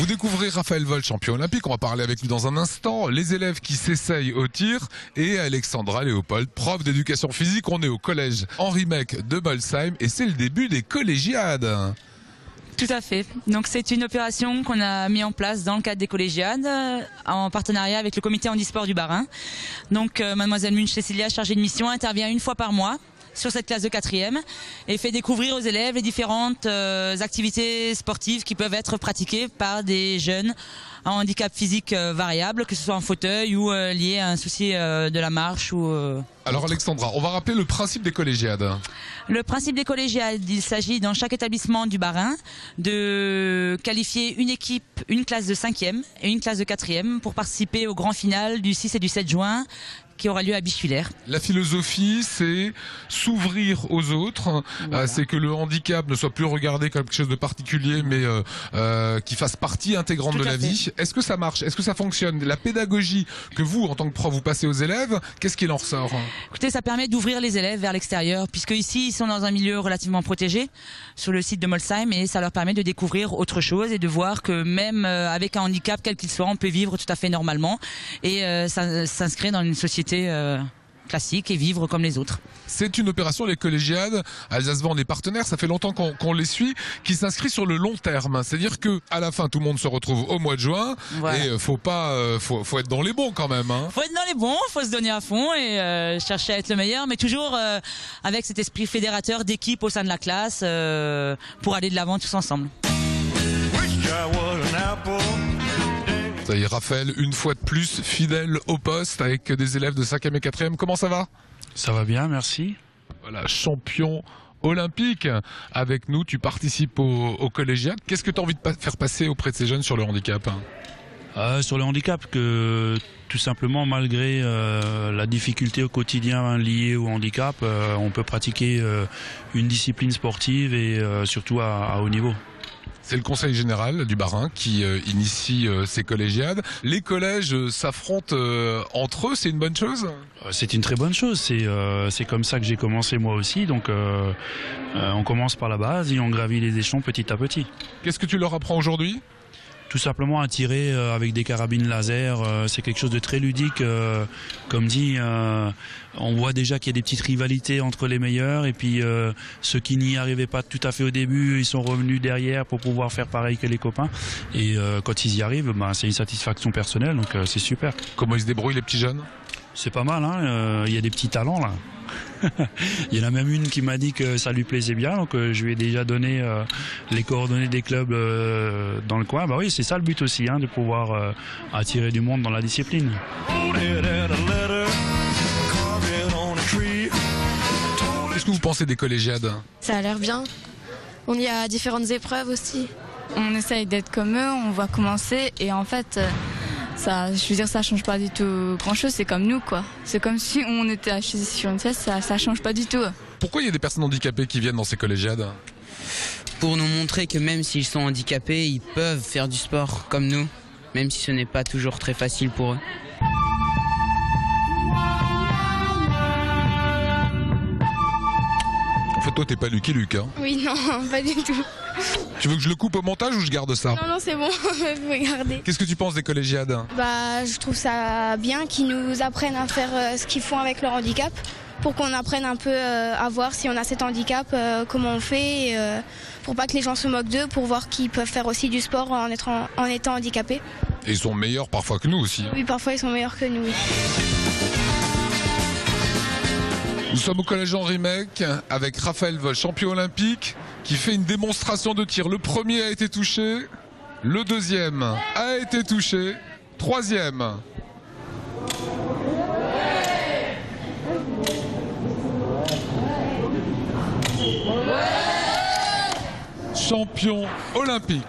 Vous découvrez Raphaël Vol, champion olympique. On va parler avec lui dans un instant. Les élèves qui s'essayent au tir et Alexandra Léopold, prof d'éducation physique. On est au collège Henri Mech de Molsheim et c'est le début des collégiades. Tout à fait. Donc c'est une opération qu'on a mis en place dans le cadre des collégiades en partenariat avec le comité handisport du Bas-Rhin. Donc mademoiselle Munch-Cécilia, chargée de mission, intervient une fois par mois sur cette classe de 4e et fait découvrir aux élèves les différentes activités sportives qui peuvent être pratiquées par des jeunes à handicap physique variable, que ce soit en fauteuil ou lié à un souci de la marche ou Alors Alexandra, on va rappeler le principe des collégiades. Le principe des collégiades, il s'agit dans chaque établissement du Bas-Rhin de qualifier une équipe, une classe de 5e et une classe de 4e pour participer au grand final du 6 et du 7 juin qui aura lieu à Bischwiller. La philosophie, c'est s'ouvrir aux autres, voilà. C'est que le handicap ne soit plus regardé comme quelque chose de particulier, mais qui fasse partie intégrante de la vie. Est-ce que ça marche? Est-ce que ça fonctionne? La pédagogie que vous, en tant que prof, vous passez aux élèves, qu'est-ce qu'il en ressort? Écoutez, ça permet d'ouvrir les élèves vers l'extérieur, puisque ici, ils sont dans un milieu relativement protégé, sur le site de Molsheim, et ça leur permet de découvrir autre chose et de voir que même avec un handicap, quel qu'il soit, on peut vivre tout à fait normalement et s'inscrire dans une société classique et vivre comme les autres. C'est une opération, les collégiades, Alsace-Vent, des partenaires, ça fait longtemps qu'on les suit, qui s'inscrit sur le long terme. C'est-à-dire que à la fin, tout le monde se retrouve au mois de juin, voilà. Et faut être dans les bons quand même. Hein. Faut être dans les bons, faut se donner à fond et chercher à être le meilleur, mais toujours avec cet esprit fédérateur d'équipe au sein de la classe pour aller de l'avant tous ensemble. Ça y est, Raphaël, une fois de plus, fidèle au poste avec des élèves de 5e et 4e. Comment ça va? Ça va bien, merci. Voilà, champion olympique avec nous. Tu participes au collégiade. Qu'est-ce que tu as envie de faire passer auprès de ces jeunes sur le handicap? Sur le handicap, que tout simplement, malgré la difficulté au quotidien liée au handicap, on peut pratiquer une discipline sportive et surtout à haut niveau. C'est le conseil général du Bas-Rhin qui initie ces collégiades. Les collèges s'affrontent entre eux, c'est une bonne chose? C'est une très bonne chose, c'est comme ça que j'ai commencé moi aussi, donc on commence par la base et on gravit les échelons petit à petit. Qu'est-ce que tu leur apprends aujourd'hui? Tout simplement à tirer avec des carabines laser, c'est quelque chose de très ludique. Comme dit, on voit déjà qu'il y a des petites rivalités entre les meilleurs et puis ceux qui n'y arrivaient pas tout à fait au début, ils sont revenus derrière pour pouvoir faire pareil que les copains. Et quand ils y arrivent, c'est une satisfaction personnelle, donc c'est super. Comment ils se débrouillent les petits jeunes? C'est pas mal, hein, y a des petits talents là. Il y en a même une qui m'a dit que ça lui plaisait bien, donc je lui ai déjà donné les coordonnées des clubs dans le coin. Bah oui, c'est ça le but aussi, hein, de pouvoir attirer du monde dans la discipline. Qu'est-ce que vous pensez des collégiades? Ça a l'air bien. On y a différentes épreuves aussi. On essaye d'être comme eux, on va commencer et en fait... je veux dire, ça change pas du tout grand-chose, c'est comme nous, quoi. C'est comme si on était assis sur une chaise, ça change pas du tout. Pourquoi il y a des personnes handicapées qui viennent dans ces collégiades? Pour nous montrer que même s'ils sont handicapés, ils peuvent faire du sport comme nous, même si ce n'est pas toujours très facile pour eux. En fait, toi, t'es pas Lucky Luke, hein? Oui, non, pas du tout. Tu veux que je le coupe au montage ou je garde ça? Non, c'est bon, vous pouvez garder. Qu'est-ce que tu penses des collégiades? Je trouve ça bien qu'ils nous apprennent à faire ce qu'ils font avec leur handicap, pour qu'on apprenne un peu à voir si on a cet handicap, comment on fait, pour pas que les gens se moquent d'eux, pour voir qu'ils peuvent faire aussi du sport en étant handicapés. Et ils sont meilleurs parfois que nous aussi. Oui, parfois ils sont meilleurs que nous. Oui. Nous sommes au collège Henri Mech avec Raphaël Vol, champion olympique, qui fait une démonstration de tir. Le premier a été touché, le deuxième a été touché, troisième. Champion olympique.